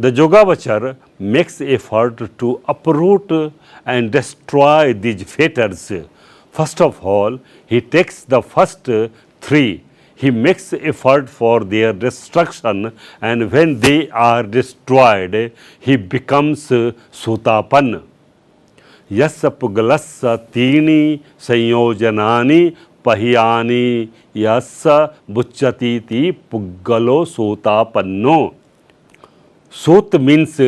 The Yogavachar makes effort to uproot and destroy these fetters. First of all, he takes the first three. He makes effort for their destruction, and when they are destroyed, he becomes Sotapanna. Yassa Pugalassa Tini Sanyojanaani Pahiyani Yassa Buchatiti Puggalo Sotapanno. Sot means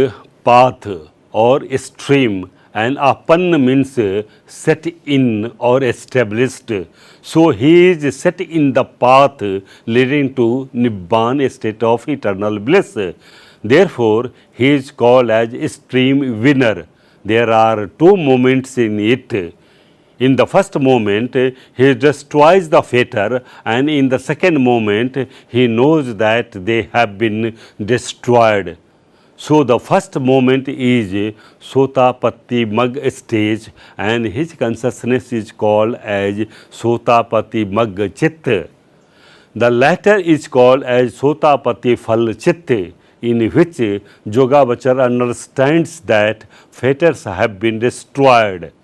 path or stream, and apan means set in or established. So he is set in the path leading to Nibbana, a state of eternal bliss. Therefore, he is called as stream winner. There are two moments in it. In the first moment, he destroys the fetter, and in the second moment, he knows that they have been destroyed. So the first moment is Sotapatti Mag stage, and his consciousness is called as Sotapatti Mag Chitta. The latter is called as Sotapatti Phal Chitta, in which Yogavachar understands that fetters have been destroyed.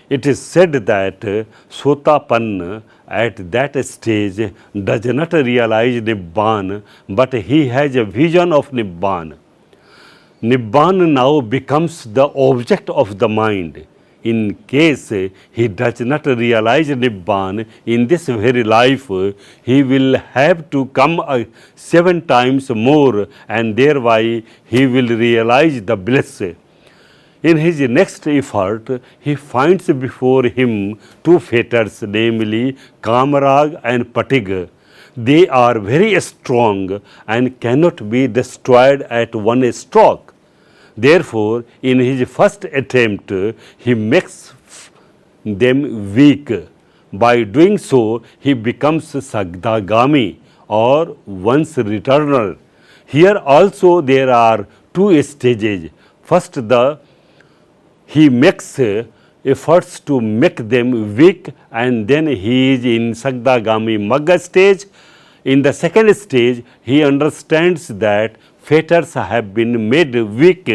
It is said that Sotapanna at that stage does not realize Nibbana, but he has a vision of Nibbana. Nibbana now becomes the object of the mind. In case he does not realize Nibbana in this very life, he will have to come 7 times more, and thereby he will realize the bliss. In his next effort, he finds before him two fetters, namely Kamarag and Patig. They are very strong and cannot be destroyed at one stroke. Therefore, in his first attempt, he makes them weak. By doing so, he becomes Sagdagami or once returner. Here also there are two stages. First, he makes efforts to make them weak, and then he is in Sagdagami Magga stage. In the second stage, he understands that fetters have been made weak,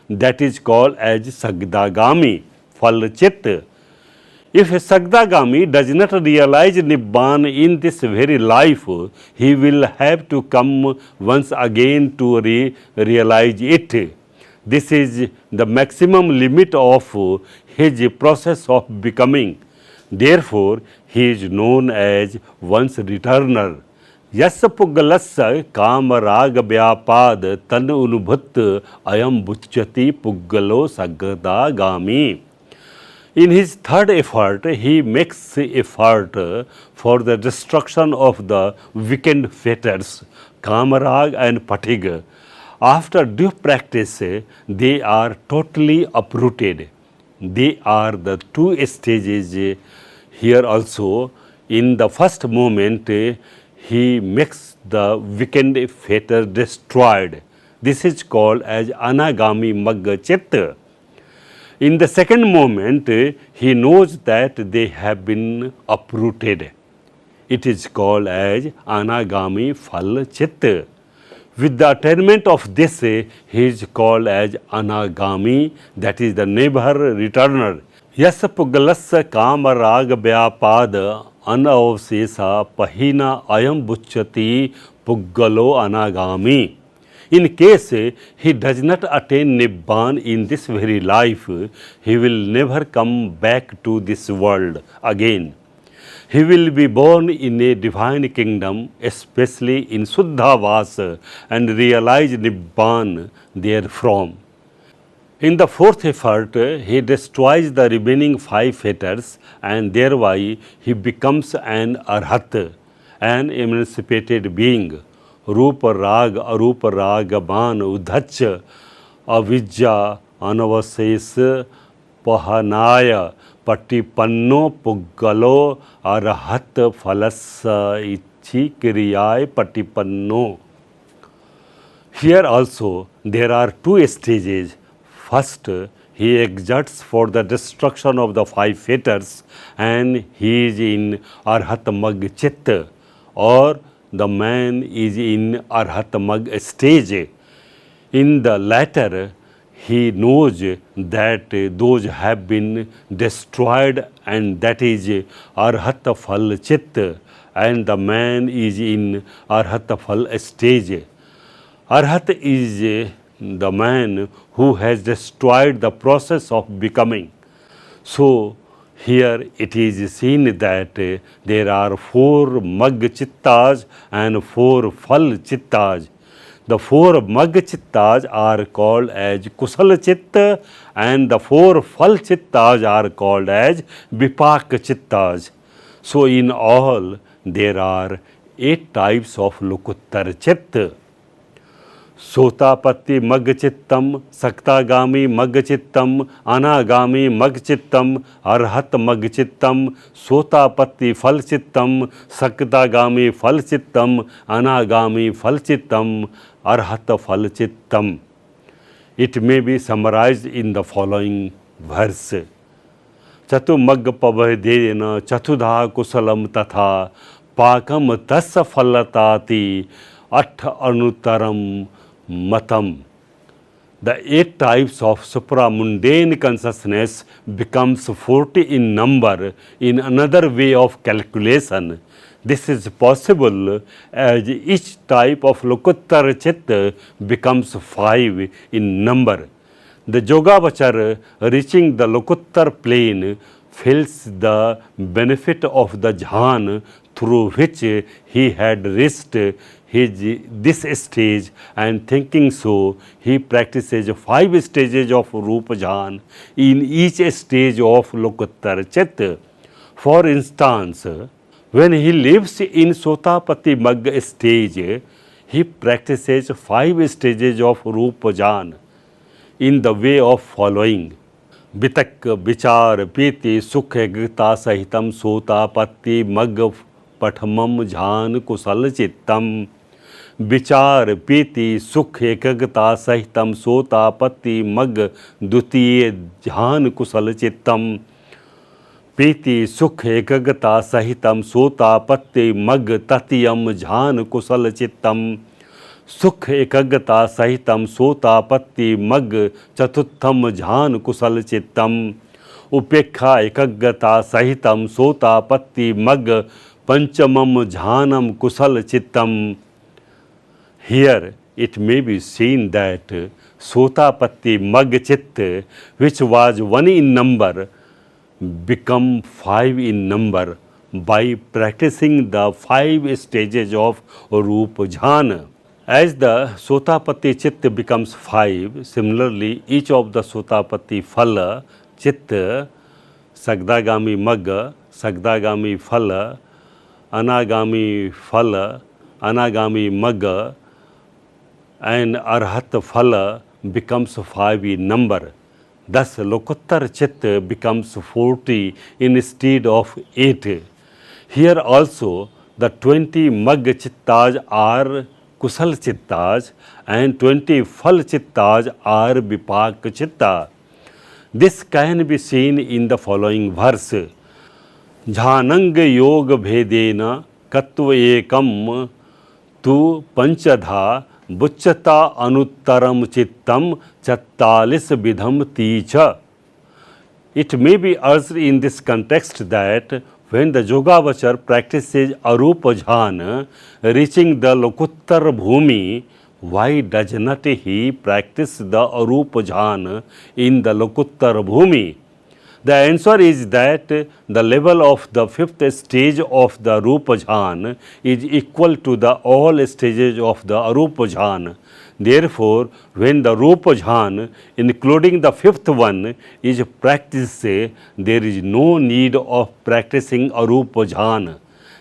that is called as Sagdagami, Phal Chitta. If a Sagdagami does not realize Nibbana in this very life, he will have to come once again to realize it. This is the maximum limit of his process of becoming. Therefore, he is known as once returner. Yassa Puggalassa Kama Raga Vyapad Tan Unubhat Ayam Bucchati Puggalo Sagdagami. In his third effort, he makes effort for the destruction of the weakened fetters, Kamarag and Patig. After due practice, they are totally uprooted. They are the two stages here also. In the first moment, he makes the weakened fetter destroyed. This is called as Anagami Magga Chitta. In the second moment, he knows that they have been uprooted. It is called as Anagami Phal Chitta. With the attainment of this, he is called as Anagami, that is the never returner. Yassa Puggalassa Kama Raga Vyapad Anavsesa Pahina Ayam Bucchati Puggalo Anagami. In case he does not attain Nibbana in this very life, he will never come back to this world again. He will be born in a divine kingdom, especially in Suddhavasa, and realize Nibbana therefrom. In the fourth effort, he destroys the remaining 5 fetters, and thereby he becomes an Arhat, an emancipated being. Rupa Raga, Arupa Raga, Ban, Udhach, Avijja, Anavases, Pahanaya, Patipanno, Puggalo, Arahat, Phalasa, Ichi, Kiriyai, Patipanno. Here also there are 2 stages. First, he exerts for the destruction of the 5 fetters, and he is in Arhat Mag Chitta, or the man is in Arhat Mag stage. In the latter, he knows that those have been destroyed, and that is Arhat Phal Chit, and the man is in Arhat Phal stage. Arhat is the man who has destroyed the process of becoming. So here it is seen that there are 4 Mag Chittas and 4 Phal Chittas. The 4 Mag Chittas are called as Kusal Chitta, and the 4 Phal Chittas are called as Vipak Chittas. So in all there are 8 types of Lokuttar Chitta. सोतापत्ति मग चित्तम, सक्तागामी मग चित्तम, अनागामी मग चित्तम, अरहत मग चित्तम, सोतापत्ति फल चित्तम, सक्तागामी फल चित्तम, अनागामी फल चित्तम, अरहत फल चित्तम. It may be summarized in the following verse. चतुमग पवदेन चतुधा कुशलम तथा पाकम तस् फलताति अठ अनुतरम matam. The 8 types of supramundane consciousness becomes 40 in number in another way of calculation. This is possible as each type of Lokuttar Chitta becomes 5 in number. The Yogavachar reaching the Lokuttar plane feels the benefit of the jhana through which he had reached this stage, and thinking so, he practices 5 stages of Rupa Jhana in each stage of Lokuttar Chitta. For instance, when he lives in Sotapatti Magga stage, he practices 5 stages of Rupa Jhana in the way of following. Vitak, Vichar, Piti, Sukha, Gita, Sahitam, Sotapatti Magga Pathamam Jhan Kusal Chittam. विचार पीति सुख एकगता सहितम सोतापत्ति मग द्वितीय ध्यान कुशल चित्तम. पीति सुख एकगता सहितम सोतापत्ति मग तृतीयम ध्यान कुशल चित्तम. सुख एकगता सहितम सोतापत्ति मग चतुर्थम ध्यान कुशल चित्तम. उपेक्षा एकगता सहितम सोतापत्ति मग पंचमम ध्यानम कुशल चित्तम. Here it may be seen that Sotapatti Mag Chitta, which was 1 in number, become 5 in number by practicing the 5 stages of Rupa Jhana. As the Sotapatti Chitta becomes 5, similarly each of the Sotapatti Phala Chitta, Sagdagami Magga, Sagdagami Phala, Anagami Phala, Anagami Magga, and Arhat Phala becomes 5 in number. Thus Lokuttar Chitta becomes 40 instead of 8. Here also the 20 Mag Chittas are Kusal Chittas and 20 Phal Chittas are Vipak Chitta. This can be seen in the following verse. Jhanang Yog Bhedena Katva Ekam Tu Panchadha Bucchata Anuttaram Chittam Chattalis Vidham Ticha. It may be urged in this context that when the Yogavachar practices Arupa Jhana, reaching the Lokuttar Bhumi, why does not he practice the Arupa Jhana in the Lokuttar Bhumi? The answer is that the level of the 5th stage of the Rupa Jhana is equal to the all stages of the Arupa Jhana. Therefore, when the Rupa Jhana, including the 5th one, is practiced, there is no need of practicing Arupa Jhana.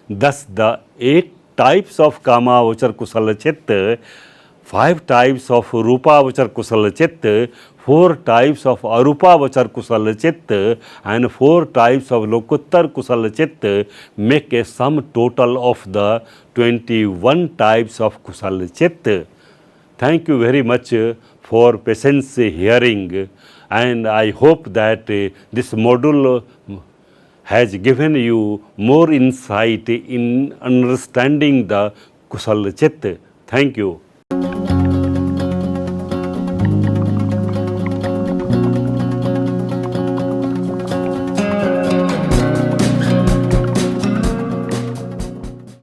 Thus, the 8 types of Kamavachar Kusala Chitta, 5 types of Rupavachar Kusala Chitta, 4 types of Arupavachar Kusala Chitta, and 4 types of Lokuttar Kusala Chitta make a sum total of the 21 types of Kusala Chitta. Thank you very much for patience hearing, and I hope that this module has given you more insight in understanding the Kusala Chitta. Thank you.